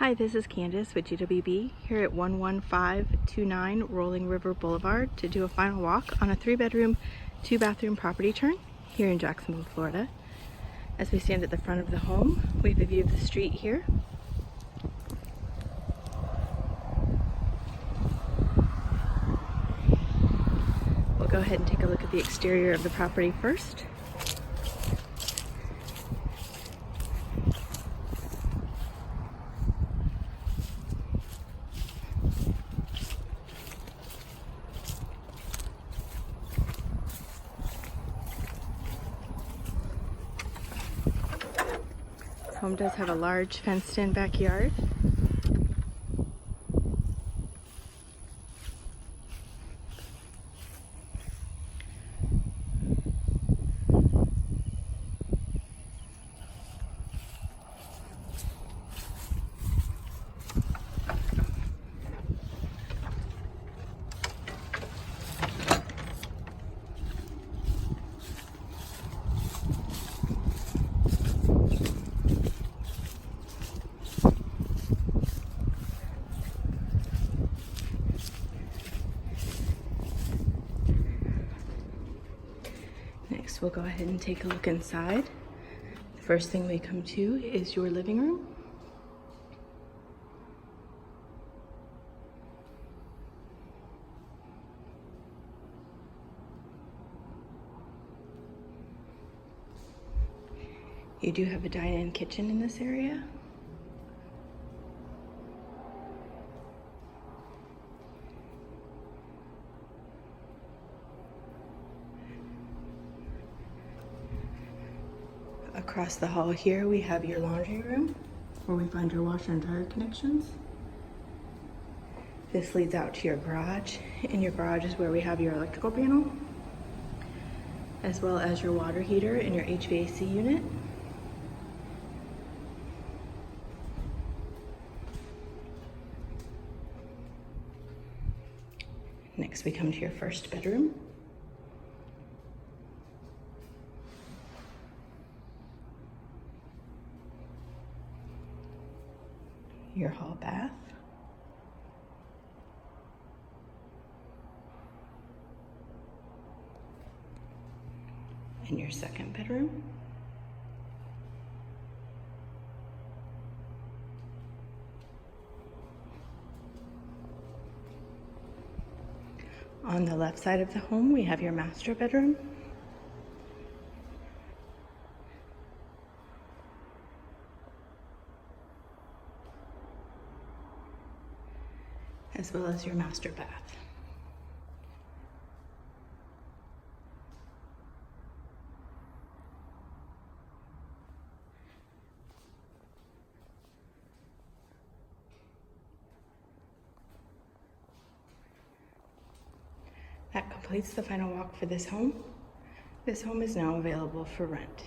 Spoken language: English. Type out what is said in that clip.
Hi, this is Candace with GWB here at 11529 Rolling River Boulevard to do a final walk on a 3-bedroom, 2-bathroom property turn here in Jacksonville, Florida. As we stand at the front of the home, we have a view of the street here. We'll go ahead and take a look at the exterior of the property first. This home does have a large fenced-in backyard. Next, we'll go ahead and take a look inside. The first thing we come to is your living room. You do have a dine-in kitchen in this area. Across the hall here, we have your laundry room where we find your washer and dryer connections. This leads out to your garage. In your garage is where we have your electrical panel, as well as your water heater and your HVAC unit. Next, we come to your first bedroom. Your hall bath. And your second bedroom. On the left side of the home, we have your master bedroom. As well as your master bath. That completes the final walk for this home. This home is now available for rent.